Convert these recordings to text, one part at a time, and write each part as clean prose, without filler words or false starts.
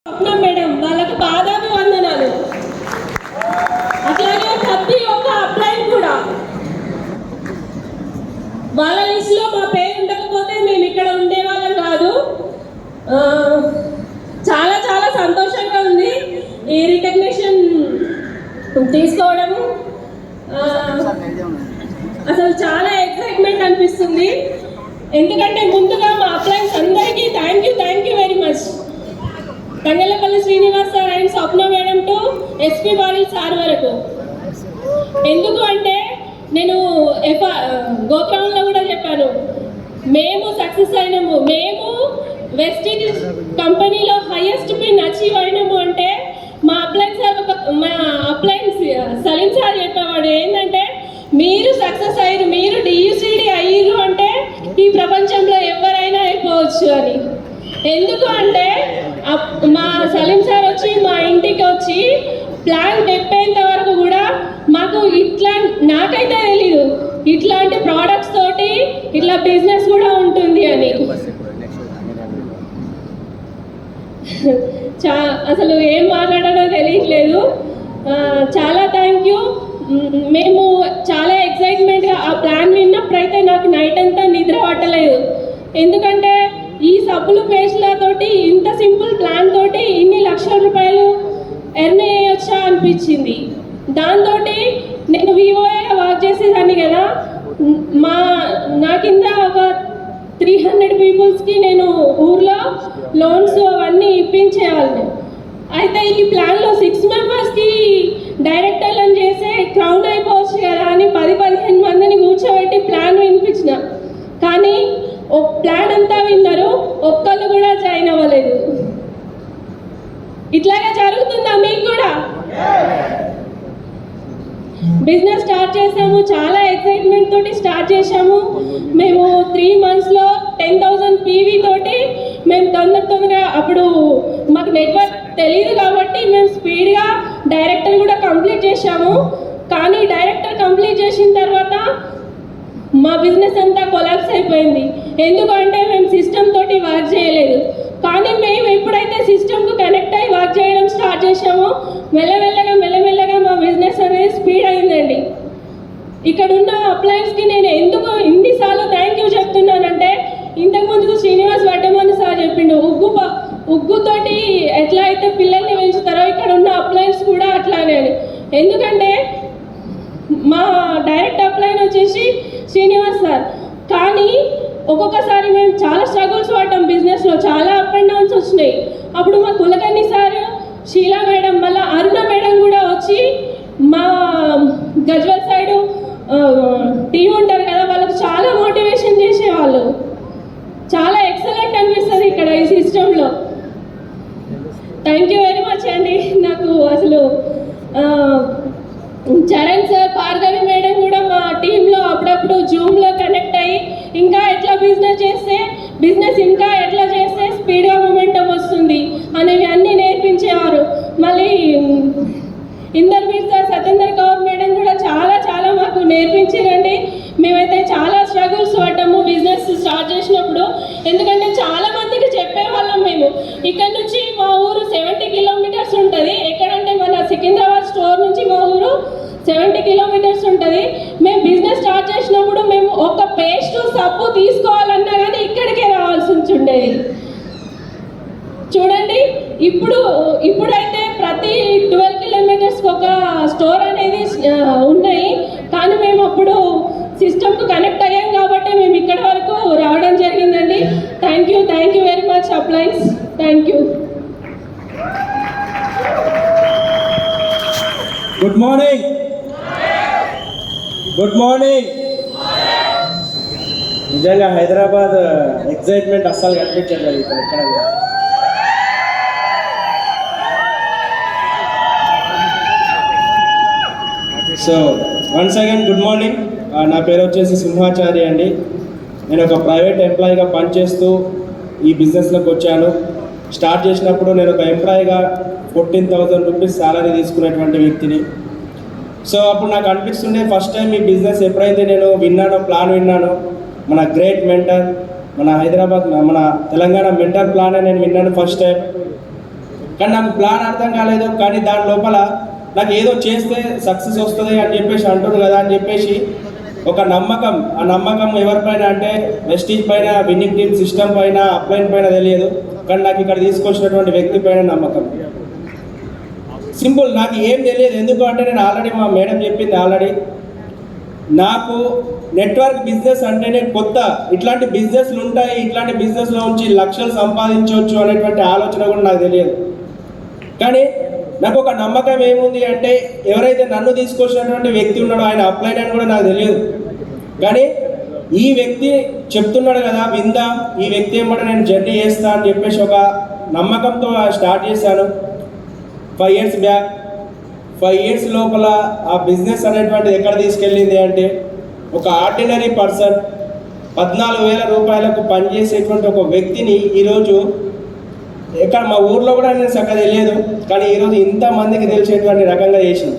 Madam వాళ్ళకి పాదాభివందనాలు. అట్లాగే ప్రతి ఒక్క అప్లైన్ కూడా వాళ్ళ లిస్టులో మా పేరు ఉండకపోతే మేము ఇక్కడ ఉండేవాళ్ళం కాదు. చాలా చాలా సంతోషంగా ఉంది ఈ రికగ్నిషన్ తీసుకోవడము. అసలు చాలా ఎక్సైట్మెంట్ అనిపిస్తుంది. ఎందుకంటే ముందుగా మా అప్లైన్స్ అందరికీ thank you very much. Thangallapalli Srinivas sir and Swapna madam to SP Baril sir వరకు. ఎందుకు అంటే నేను గోపురంలో కూడా చెప్పాను, మేము సక్సెస్ అయినాము, మేము వెస్టీజ్ కంపెనీలో హైయెస్ట్ పిన్ అచీవ్ అయినాము అంటే మా అప్లైన్స్ సలీం సార్ చెప్పేవాడు ఏంటంటే, మీరు సక్సెస్ అయ్యారు, మీరు డియూసిడి అయ్యారు అంటే ఈ ప్రపంచంలో ఎవరైనా అయిపోవచ్చు అని. ఎందుకు అంటే మా సలీం సార్ వచ్చి మా ఇంటికి వచ్చి ప్లాన్ చెప్పేంత వరకు కూడా మాకు నాకైతే తెలీదు ఇట్లాంటి ప్రోడక్ట్స్ తోటి ఇట్లా బిజినెస్ కూడా ఉంటుంది అని. అసలు ఏం మాట్లాడాలో తెలియట్లేదు. చాలా థ్యాంక్ యూ. మేము చాలా ఎక్సైట్మెంట్గా ఆ ప్లాన్ విన్నప్పుడైతే నాకు నైట్ అంతా నిద్ర పట్టలేదు. ఎందుకంటే ఈ సబ్బులు పేస్ట్లతోటి ఇంత సింపుల్ ప్లాన్ తోటి ఇన్ని లక్షల రూపాయలు ఎర్న్ చేయొచ్చా అనిపించింది. దాంతో నేను వివోఏగా వర్క్ చేసేదాన్ని కదా, నా కింద ఒక 300 పీపుల్స్కి నేను ఊర్లో లోన్స్ అవన్నీ ఇప్పించేవాళ్ళని. అయితే ఈ ప్లాన్లో 6 మెంబర్స్కి డైరెక్టర్లను చేసే క్రౌన్ అయిపోవచ్చు కదా అని 10-15 మందిని కూర్చోబెట్టి ప్లాన్ వినిపించిన. కానీ ప్లాన్ అంతా విన్నారు, ఒక్కళ్ళు కూడా జాయిన్ అవ్వలేదు. ఇట్లాగే జరుగుతుందా మీకు కూడా? బిజినెస్ స్టార్ట్ చేసాము, చాలా ఎక్సైట్మెంట్ తోటి స్టార్ట్ చేసాము. మేము 3 monthsలో 10,000 పీవీ తోటి మేము తొందరగా, అప్పుడు మాకు నెట్వర్క్ తెలియదు కాబట్టి మేము స్పీడ్గా డైరెక్టర్ కూడా కంప్లీట్ చేసాము. కానీ డైరెక్టర్ కంప్లీట్ చేసిన తర్వాత మా బిజినెస్ అంతా కొలాప్స్ అయిపోయింది. ఎందుకంటే మేము సిస్టమ్ తోటి వర్క్ చేయలేదు. కానీ మేము ఎప్పుడైతే సిస్టమ్కు కనెక్ట్ అయ్యి వర్క్ చేయడం స్టార్ట్ చేసామో మెల్లమెల్లగా మా బిజినెస్ అనేది స్పీడ్ అయిందండి. ఇక్కడ ఉన్న అప్లయన్స్కి నేను ఎందుకు ఇన్నిసార్లు థ్యాంక్ యూ చెప్తున్నానంటే, ఇంతకుముందుకు శ్రీనివాస్ వడ్డమని సార్ చెప్పిండు, ఉగ్గుతోటి ఎట్లా అయితే పిల్లల్ని పెంచుతారో ఇక్కడ ఉన్న అప్లయన్స్ కూడా అట్లానే. ఎందుకంటే మా డైరెక్ట్ అప్లైన్ వచ్చేసి శ్రీనివాస్ సార్. కానీ ఒక్కొక్కసారి మేము చాలా స్ట్రగుల్స్ పడ్డాం బిజినెస్లో, చాలా అప్ అండ్ డౌన్స్ వచ్చినాయి. అప్పుడు మా కులకర్ణి సార్, షీలా మేడం, మళ్ళీ అరుణ మేడం కూడా వచ్చి మా గజ్వల్ సైడు టీం ఉంటారు కదా, వాళ్ళకు చాలా మోటివేషన్ చేసేవాళ్ళు. చాలా ఎక్సలెంట్ అనిపిస్తుంది ఇక్కడ ఈ సిస్టంలో. థ్యాంక్ యూ వెరీ మచ్ అండి. నాకు అసలు చరణ్ సార్, భార్గవి మేడం కూడా మా టీంలో అప్పుడప్పుడు జూమ్లో కనెక్ట్ అయ్యి ఇంకా ఎట్లా బిజినెస్ చేస్తే, బిజినెస్ ఇంకా ఎట్లా చేస్తే స్పీడ్గా మూమెంటం వస్తుంది అనేవి అన్నీ నేర్పించేవారు. మళ్ళీ ఇందర్వీర్ సార్, సత్యేందర్ కౌర్ మేడం కూడా చాలా మాకు నేర్పించారండి. మేమైతే చాలా స్ట్రగుల్స్ పడ్డాము బిజినెస్ స్టార్ట్ చేసినప్పుడు. ఎందుకంటే చాలా మందికి చెప్పేవాళ్ళం మేము, ఇక్కడ నుంచి మా ఊరు 70 కిలోమీటర్స్ ఉంటుంది. ఎక్కడంటే మన సికింద్రాబాద్ స్టోర్ నుంచి మా ఊరు 70 కిలోమీటర్స్ ఉంటుంది. మేము బిజినెస్ స్టార్ట్ చేసినప్పుడు మేము ఒక పేస్ట్ సబ్బు తీసుకోవాలన్నా కానీ ఇక్కడికే రావాల్సి ఉండేది. చూడండి, ఇప్పుడైతే ప్రతి 12 కిలోమీటర్స్కి ఒక స్టోర్ అనేది ఉన్నాయి. కానీ మేము అప్పుడు సిస్టమ్కు కనెక్ట్ అయ్యాం కాబట్టి మేము ఇక్కడి వరకు రావడం జరిగిందండి. Thank you very much అప్లైన్స్. Thank you. Good morning. నిజంగా హైదరాబాద్ ఎక్సైట్మెంట్ అస్సలు కనిపించట్లేదు ఇక్కడ ఎక్కడ కూడా. So once again good morning. నా పేరు వచ్చేసి సింహాచారి అండి. నేను ఒక ప్రైవేట్ ఎంప్లాయీగా పనిచేస్తూ ఈ బిజినెస్లోకి వచ్చాను. స్టార్ట్ చేసినప్పుడు నేను ఒక ఎంప్లాయీగా 14,000 రూపీస్ శాలరీ తీసుకునేటువంటి వ్యక్తిని. సో అప్పుడు నాకు అనిపిస్తుండే, ఫస్ట్ టైం ఈ బిజినెస్ ఎప్పుడైతే నేను ప్లాన్ విన్నాను, మన గ్రేట్ మెంటర్, మన హైదరాబాద్, మన తెలంగాణ మెంటర్ ప్లాన్ నేను విన్నాను ఫస్ట్ టైం. కానీ నాకు ప్లాన్ అర్థం కాలేదు. కానీ దాని లోపల నాకు ఏదో చేస్తే సక్సెస్ వస్తుంది అని చెప్పేసి అంటున్నారు కదా అని చెప్పేసి ఒక నమ్మకం, ఆ నమ్మకం ఎవరిపైన అంటే వెస్టీజ్ పైన, విన్నింగ్ టీమ్ సిస్టమ్ పైన, అప్లైన్ పైన తెలియదు, కానీ నాకు ఇక్కడ తీసుకొచ్చినటువంటి వ్యక్తి పైన నమ్మకం. సింపుల్, నాకు ఏం తెలియదు. ఎందుకు అంటే నేను ఆల్రెడీ మా మేడం చెప్పింది ఆల్రెడీ, నాకు నెట్వర్క్ బిజినెస్ అంటేనే కొత్త. ఇట్లాంటి బిజినెస్లు ఉంటాయి, ఇట్లాంటి బిజినెస్లో ఉంచి లక్షలు సంపాదించవచ్చు అనేటువంటి ఆలోచన కూడా నాకు తెలియదు. కానీ నాకు ఒక నమ్మకం ఏముంది అంటే ఎవరైతే నన్ను తీసుకొచ్చినటువంటి వ్యక్తి ఉన్నాడో ఆయన అప్లైన్ అని కూడా నాకు తెలియదు. కానీ ఈ వ్యక్తి చెప్తున్నాడు కదా విందాం, ఈ వ్యక్తి ఏమంటే నేను జర్నీ చేస్తా అని చెప్పేసి ఒక నమ్మకంతో స్టార్ట్ చేశాను 5 years బ్యాక్. 5 years లోపల ఆ బిజినెస్ అనేటువంటిది ఎక్కడ తీసుకెళ్ళింది అంటే ఒక ఆర్డినరీ పర్సన్ 14,000 రూపాయలకు పనిచేసేటువంటి ఒక వ్యక్తిని ఈరోజు ఇక్కడ మా ఊర్లో కూడా నేను చక్కగా తెలియదు, కానీ ఈరోజు ఇంతమందికి తెలిసేటువంటి రకంగా చేసింది.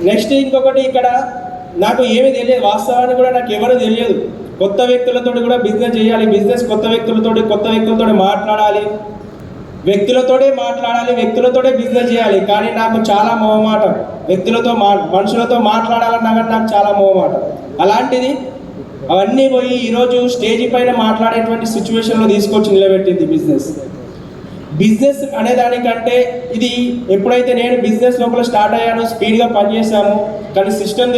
నెక్స్ట్ ఇంకొకటి, ఇక్కడ నాకు ఏమీ తెలియదు, వాస్తవానికి కూడా నాకు ఎవరు తెలియదు. కొత్త వ్యక్తులతో కూడా బిజినెస్ చేయాలి, బిజినెస్ కొత్త వ్యక్తులతో మాట్లాడాలి, వ్యక్తులతోటే బిజినెస్ చేయాలి. కానీ నాకు చాలా మొహమాటం, మనుషులతో మాట్లాడాలన్నా కానీ నాకు చాలా మొహమాటం. అలాంటిది అవన్నీ పోయి ఈరోజు స్టేజ్ పైన మాట్లాడేటువంటి సిచ్యువేషన్లో తీసుకొచ్చి నిలబెట్టింది బిజినెస్ అనే దానికంటే. ఇది ఎప్పుడైతే నేను బిజినెస్ లోపల స్టార్ట్ అయ్యానో స్పీడ్గా పనిచేసాము, కానీ సిస్టమ్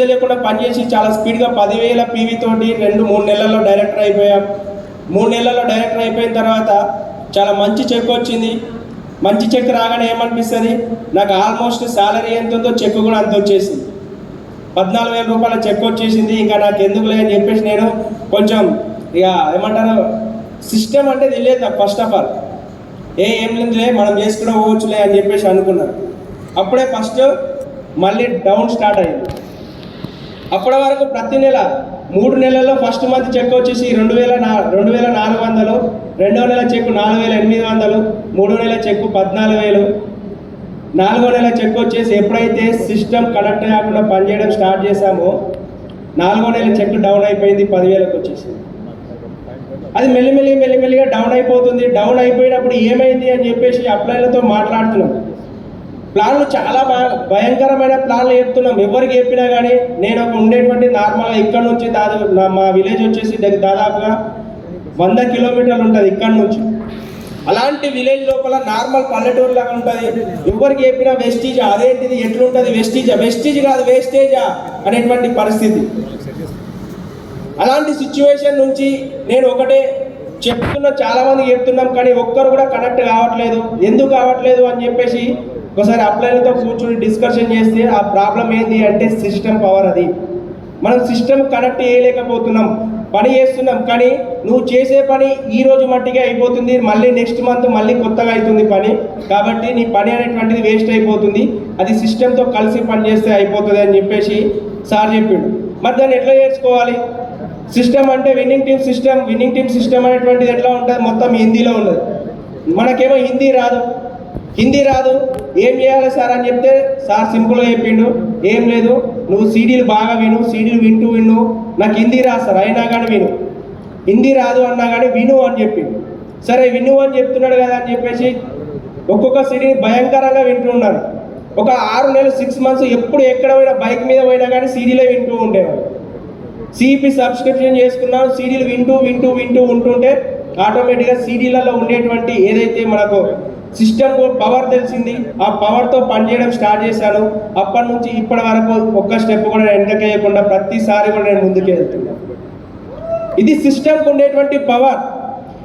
తెలియకుండా పనిచేసి చాలా స్పీడ్గా 10,000 PV తోటి 2-3 నెలల్లో డైరెక్టర్ అయిపోయాం. 3 నెలల్లో డైరెక్టర్ అయిపోయిన తర్వాత చాలా మంచి చెక్ వచ్చింది. మంచి చెక్ రాగానే ఏమనిపిస్తుంది, నాకు ఆల్మోస్ట్ సాలరీ ఎంత ఉందో చెక్ కూడా అంత వచ్చేసింది. 14,000 రూపాయల చెక్ వచ్చేసింది. ఇంకా నాకు ఎందుకులే అని చెప్పేసి నేను కొంచెం ఇక ఏమంటారు, సిస్టమ్ అంటే తెలియదు నాకు. ఫస్ట్ ఆఫ్ ఆల్ ఏం లేదులే మనం చేసుకునే పోవచ్చులే అని చెప్పేసి అనుకున్నాను. అప్పుడే ఫస్ట్ మళ్ళీ డౌన్ స్టార్ట్ అయింది. అప్పటి వరకు ప్రతి నెల 3 నెలల్లో ఫస్ట్ మంత్ చెక్ వచ్చేసి 2,400, రెండవ నెల చెక్ 4,800, మూడో నెల చెక్ 14,000, నాలుగో నెల చెక్ వచ్చేసి ఎప్పుడైతే సిస్టమ్ కనెక్ట్ కాకుండా పనిచేయడం స్టార్ట్ చేశామో 4వ నెల చెక్ డౌన్ అయిపోయింది, 10,000కి వచ్చేసింది. అది మెల్లిమెల్లిగా డౌన్ అయిపోతుంది. డౌన్ అయిపోయినప్పుడు ఏమైంది అని చెప్పేసి అప్లైన్లతో మాట్లాడుతున్నాం. ప్లాన్లు చాలా భయంకరమైన ప్లాన్లు చెప్తున్నాం. ఎవరికి చెప్పినా కానీ నేను ఒక ఉండేటువంటి నార్మల్గా ఇక్కడ నుంచి మా విలేజ్ వచ్చేసి దాదాపుగా 100 కిలోమీటర్లు ఉంటుంది ఇక్కడ నుంచి. అలాంటి విలేజ్ లోపల నార్మల్ పల్లెటూరు లాగా ఉంటుంది. ఎవరికి చెప్పినా వెస్టీజా, అదేంటిది ఎట్లుంటుంది, వెస్టీజ్ కాదు వేస్టేజా అనేటువంటి పరిస్థితి. అలాంటి సిచ్యువేషన్ నుంచి నేను ఒకటే చాలా మంది చెప్తున్నాం, కానీ ఒక్కరు కూడా కనెక్ట్ కావట్లేదు. ఎందుకు కావట్లేదు అని చెప్పేసి ఒకసారి అప్లైన్లతో కూర్చొని డిస్కషన్ చేస్తే ఆ ప్రాబ్లం ఏంటి అంటే సిస్టమ్ పవర్. అది మనం సిస్టమ్ కనెక్ట్ చేయలేకపోతున్నాం. పని చేస్తున్నాం, కానీ నువ్వు చేసే పని ఈ రోజు మట్టిగా అయిపోతుంది, మళ్ళీ నెక్స్ట్ మంత్ మళ్ళీ కొత్తగా అవుతుంది పని. కాబట్టి నీ పని అనేటువంటిది వేస్ట్ అయిపోతుంది. అది సిస్టమ్తో కలిసి పని చేస్తే అయిపోతుంది అని చెప్పేసి సార్ చెప్పిండు. మరి దాన్ని ఎట్లా చేసుకోవాలి? సిస్టమ్ అంటే విన్నింగ్ టీమ్ సిస్టమ్ అనేటువంటిది ఎట్లా ఉంటుంది, మొత్తం హిందీలో ఉన్నది. మనకేమో హిందీ రాదు. ఏం చేయాలి సార్ అని చెప్తే సార్ సింపుల్గా చెప్పిండు, ఏం లేదు, నువ్వు సీడీలు బాగా సీడీలు విను, నాకు హిందీ రాదు సార్ అయినా కానీ హిందీ రాదు అన్నా కానీ విను అని చెప్పిండు. సరే విను అని చెప్తున్నాడు కదా అని చెప్పేసి ఒక్కొక్క సీడీని భయంకరంగా వింటున్నాను. ఒక 6 నెలలు 6 months ఎప్పుడు ఎక్కడ పోయినా బైక్ మీద పోయినా కానీ సీడీలే వింటూ ఉండేవాడు. సిఈపి సబ్స్క్రిప్షన్ చేసుకున్నాను, సీడీలు వింటూ ఉంటుంటే ఆటోమేటిక్గా సీడీలలో ఉండేటువంటి ఏదైతే మనకు సిస్టమ్ పవర్ తెలిసింది, ఆ పవర్తో పనిచేయడం స్టార్ట్ చేశాను. అప్పటి నుంచి ఇప్పటి వరకు ఒక్క స్టెప్ కూడా వెనకకేయకుండా ప్రతిసారి కూడా నేను ముందుకే వెళ్తున్నాను. ఇది సిస్టమ్కి ఉండేటువంటి పవర్.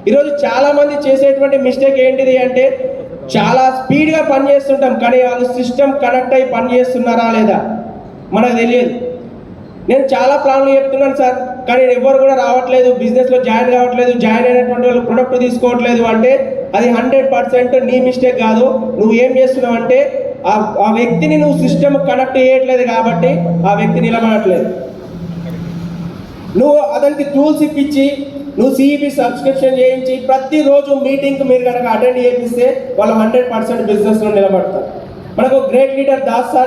ఈరోజు చాలామంది చేసేటువంటి మిస్టేక్ ఏంటిది అంటే చాలా స్పీడ్గా పనిచేస్తుంటాం, కానీ వాళ్ళు సిస్టమ్ కనెక్ట్ అయ్యి పనిచేస్తున్నారా లేదా మనకు తెలియదు. నేను చాలా ప్లాన్లు చెప్తున్నాను సార్, కానీ ఎవరు కూడా రావట్లేదు, బిజినెస్లో జాయిన్ కావట్లేదు, జాయిన్ అయినటువంటి వాళ్ళు ప్రొడక్ట్ తీసుకోవట్లేదు అంటే అది 100% నీ మిస్టేక్ కాదు. నువ్వు ఏం చేస్తున్నావు అంటే ఆ వ్యక్తిని నువ్వు సిస్టమ్ కనెక్ట్ చేయట్లేదు కాబట్టి ఆ వ్యక్తి నిలబడట్లేదు. నువ్వు అతనికి టూల్స్ ఇప్పించి నువ్వు సిఈపి సబ్స్క్రిప్షన్ చేయించి ప్రతిరోజు మీటింగ్కి మీరు కనుక అటెండ్ చేపిస్తే వాళ్ళు 100% బిజినెస్లో నిలబడతారు. మనకు గ్రేట్ లీడర్ దాస్ సార్